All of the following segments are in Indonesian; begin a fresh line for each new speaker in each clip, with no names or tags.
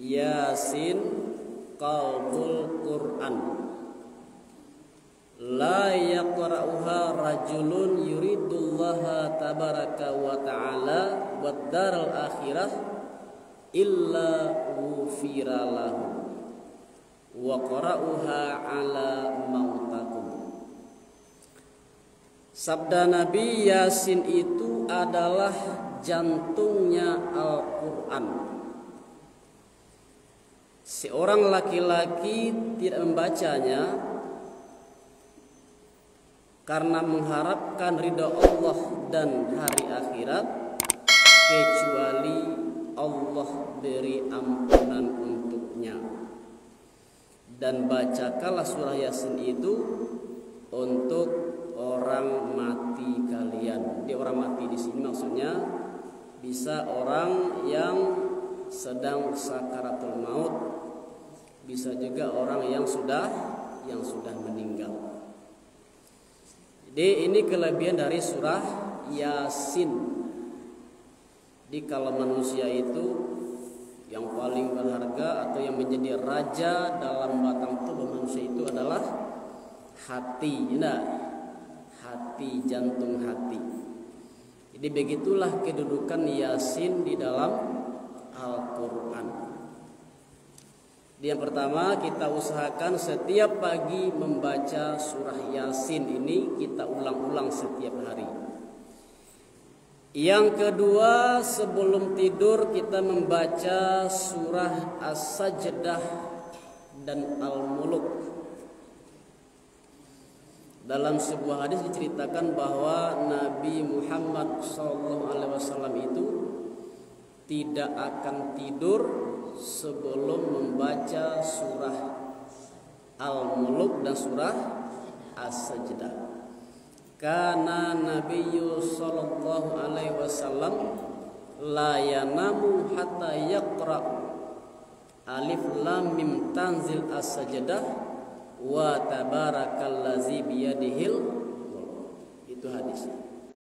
Yasin qalbul Qur'an. La yaqra'uha rajulun yuridullaha tabaraka wa ta'ala wad daral akhirah illa wufira lahu wa qara'uha ala mautakum. Sabda Nabi, Yasin itu adalah jantungnya Al-Quran. Seorang laki-laki tidak membacanya karena mengharapkan ridha Allah dan hari akhirat, kecuali Allah beri ampunan untuknya. Dan bacakanlah surah Yasin itu untuk orang mati kalian. Di orang mati di sini maksudnya bisa orang yang sedang sakaratul maut, bisa juga orang yang sudah meninggal. Jadi ini kelebihan dari surah Yasin. Jadi kalau manusia itu yang paling berharga atau yang menjadi raja dalam batang tubuh manusia itu adalah hati, hati, jantung hati. Jadi begitulah kedudukan Yasin di dalam Al-Quran. Yang pertama, kita usahakan setiap pagi membaca surah Yasin ini, kita ulang-ulang setiap hari. Yang kedua, sebelum tidur kita membaca surah As-Sajdah dan Al-Muluk. Dalam sebuah hadis diceritakan bahwa Nabi Muhammad SAW itu tidak akan tidur sebelum membaca surah Al-Muluk dan surah As-Sajdah. Karena Nabi SAW la yanamu hatta yaqra alif lam mim tanzil As-Sajdah wa tabarakallazi biyadihil mulk. Itu hadis.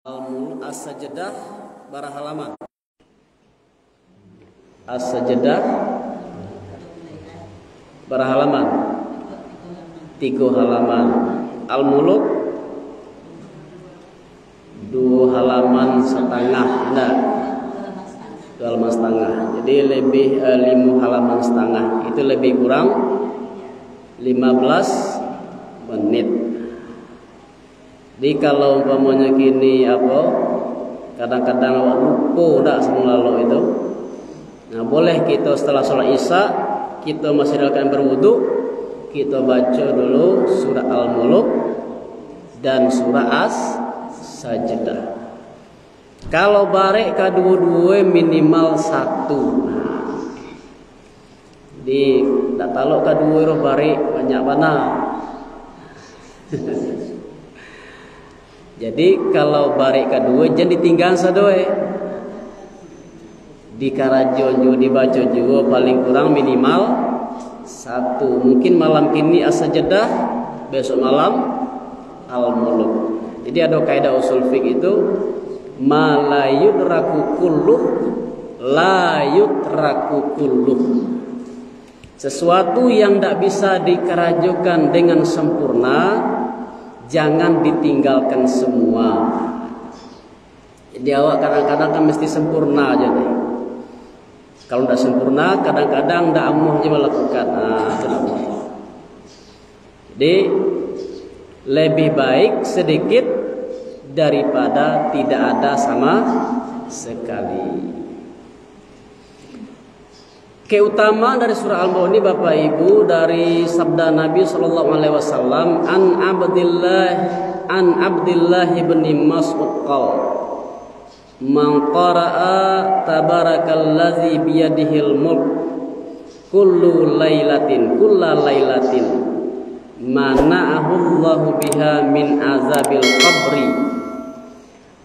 Al-Mulk As-Sajdah barah halaman. As-Sajdah barah halaman. 3 halaman. Al-Mulk 2 halaman setengah. Nah, 2 halaman setengah. Jadi lebih 5 halaman setengah. Itu lebih kurang 15 menit. Jadi kalau umpamanya gini kadang-kadang lupa dah semula lalu itu. Nah, boleh kita setelah sholat Isya kita masih dalam keadaan berwudu, kita baca dulu surah Al-Muluk dan surah As-Sajdah. Kalau barek kedua-dua minimal 1. Di tak talok kedua roh bari banyak mana. Jadi kalau bari kedua jangan ditinggal sadoe. Di karajon juga dibaca juga paling kurang minimal 1. Mungkin malam ini As-Sajdah, besok malam Al-Muluk. Jadi ada kaidah usul fiqh itu ma la yudraku kulluh la yutraku kulluh. Sesuatu yang tidak bisa dikerajukan dengan sempurna jangan ditinggalkan semua. Jadi awak kadang-kadang kan mesti sempurna aja nih. Kalau tidak sempurna kadang-kadang tidak amuh aja melakukan. Jadi lebih baik sedikit daripada tidak ada sama sekali. Keutamaan dari surah Al-Mulk ini Bapak Ibu dari sabda Nabi SAW an Abdillah ibn Mas'ud qala man qara'a tabarakallazi biyadihil mulk kulla lailatin mana'ahu Allahu biha min azabil qabri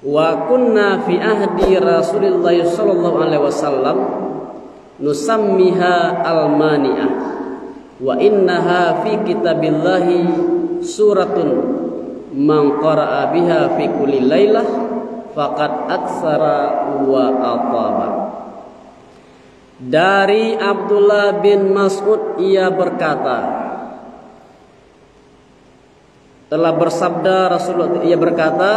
wa kunna fi ahdi Rasulillah sallallahu alaihi wasallam nusammiha al-mani'ah wa innaha fi kitabillahi suratun man qara'a biha fi kulli lailah faqad aksara wa ataba. Dari Abdullah bin Mas'ud ia berkata, telah bersabda Rasulullah, ia berkata,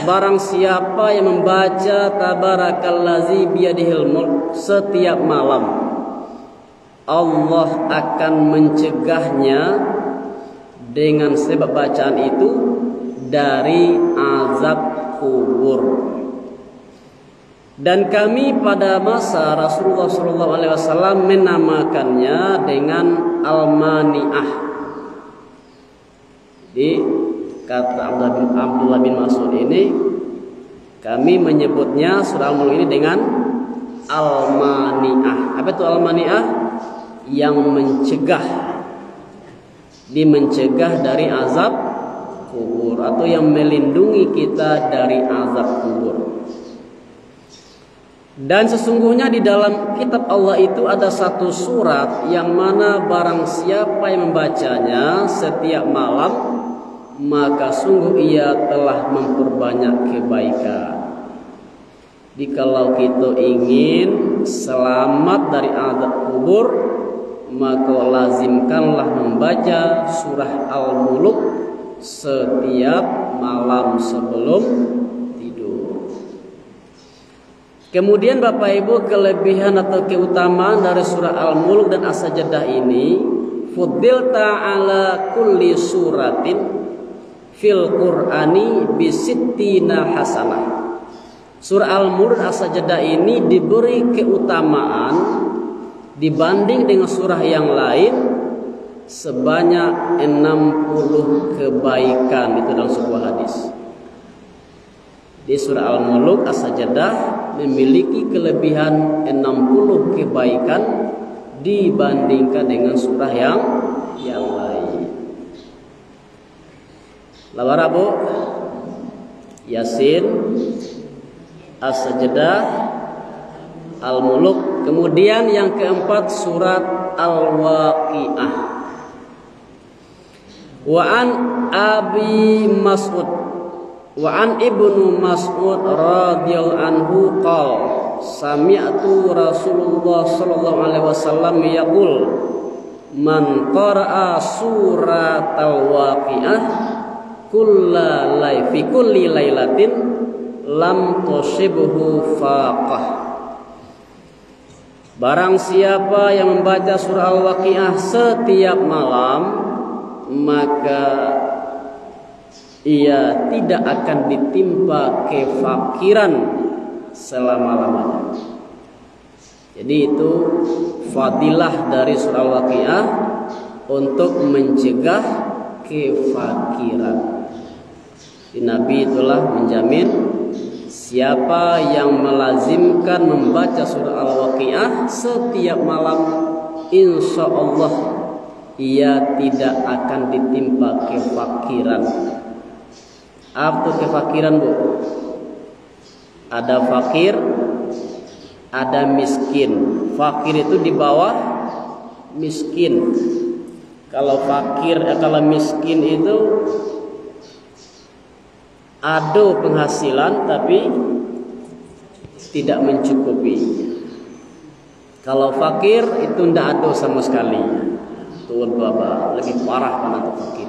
barang siapa yang membaca Tabarakallazi biyadihil mulk setiap malam, Allah akan mencegahnya dengan sebab bacaan itu dari azab kubur. Dan kami pada masa Rasulullah SAW menamakannya dengan Al-Mani'ah. Di kata Abdullah bin Mas'ud ini, kami menyebutnya surah Al-Mulk ini dengan Al-Mani'ah. Apa itu Al-Mani'ah? Yang mencegah, mencegah dari azab kubur, atau yang melindungi kita dari azab kubur. Dan sesungguhnya di dalam kitab Allah itu ada satu surat yang mana barang siapa yang membacanya setiap malam, maka sungguh ia telah memperbanyak kebaikan. Jadi kalau kita ingin selamat dari azab kubur, maka lazimkanlah membaca surah Al-Mulk setiap malam sebelum tidur. Kemudian Bapak Ibu, kelebihan atau keutamaan dari surah Al-Mulk dan As-Sajdah ini, fuddilta ala kulli suratin fil Qur'ani bisittina hasanah. Surah Al-Mulk dan As-Sajdah ini diberi keutamaan dibanding dengan surah yang lain sebanyak 60 kebaikan, itu dalam sebuah hadis. Di surah Al-Mulk As-Sajdah memiliki kelebihan 60 kebaikan dibandingkan dengan surah yang lain. Lawara Bu, Yasin, As-Sajdah, Al-Mulk. Kemudian yang keempat surat Al-Waqiah. Wa an Abi Mas'ud wa an Ibnu Mas'ud radhiyallahu anhu qala sami'tu Rasulullah sallallahu alaihi wasallam yaqul man qara'a surat Al-Waqiah fi kulli lailatin lam tusibhu faqah. Barang siapa yang membaca surah Al-Waqiah setiap malam, maka ia tidak akan ditimpa kefakiran selama-lamanya. Jadi itu fadilah dari surah Al-Waqiah untuk mencegah kefakiran. Nabi itulah menjamin siapa yang melazimkan membaca surah Al-Waqiah setiap malam, insya Allah ia tidak akan ditimpa kefakiran. Apa kefakiran Bu? Ada fakir, ada miskin. Fakir itu di bawah miskin. Kalau fakir, kalau miskin itu ada penghasilan tapi tidak mencukupi. Kalau fakir itu tidak ada sama sekali. Tuan Bapak lebih parah karena itu fakir.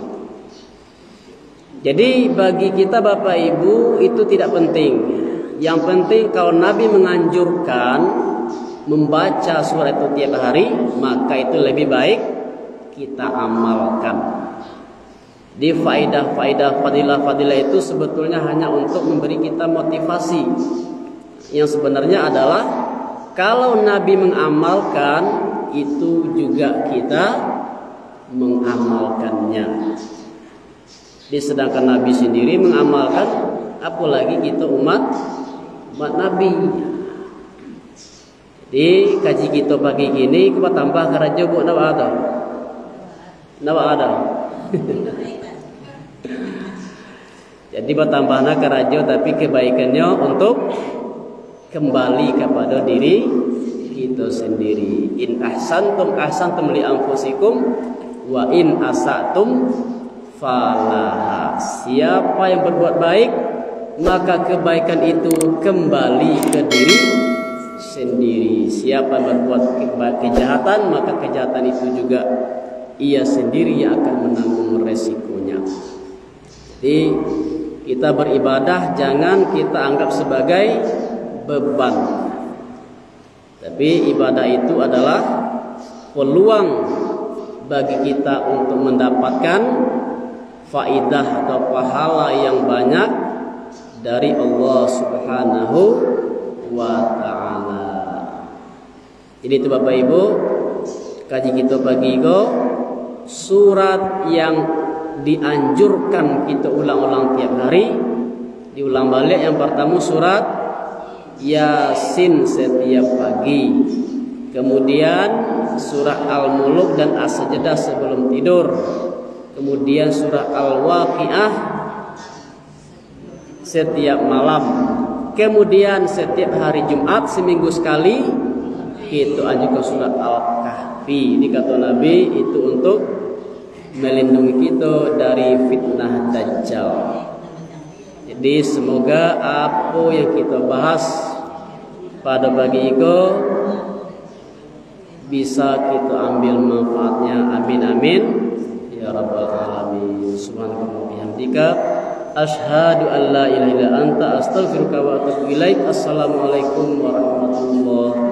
Jadi bagi kita Bapak Ibu itu tidak penting. Yang penting kalau Nabi menganjurkan membaca surah itu tiap hari, maka itu lebih baik kita amalkan. Di faidah-faidah fadilah-fadilah itu sebetulnya hanya untuk memberi kita motivasi. Yang sebenarnya adalah kalau Nabi mengamalkan, itu juga kita mengamalkannya. Sedangkan Nabi sendiri mengamalkan, apalagi kita umat Nabi. Jadi kaji kita pagi gini, kita tambah karajo Bu, nama ada. Jadi bertambahnya karajo, tapi kebaikannya untuk kembali kepada diri kita sendiri. In ahsantum ahsantum li anfusikum wa in asatum falaha. Siapa yang berbuat baik, maka kebaikan itu kembali ke diri sendiri. Siapa yang berbuat kejahatan, maka kejahatan itu juga ia sendiri yang akan menanggung resikonya. Jadi kita beribadah jangan kita anggap sebagai beban. Tapi ibadah itu adalah peluang bagi kita untuk mendapatkan faidah atau pahala yang banyak dari Allah Subhanahu wa ta'ala. Jadi itu Bapak Ibu, kaji kita pagi itu surat yang dianjurkan kita ulang-ulang tiap hari. Diulang balik, yang pertama surat Yasin setiap pagi. Kemudian surah Al-Mulk dan As-Sajdah sebelum tidur. Kemudian surah Al-Waqiah setiap malam. Kemudian setiap hari Jumat seminggu sekali kita anjurkan surat Al-Kahfi. Ini kata Nabi itu untuk melindungi kita dari fitnah Dajjal. Jadi semoga apa yang kita bahas pada pagi itu bisa kita ambil manfaatnya. Amin amin ya rabbal alamin. Subhanallah bihamdika asyhadu an la ilaha illa anta astaghfiruka wa atubu ilaik. Assalamualaikum warahmatullahi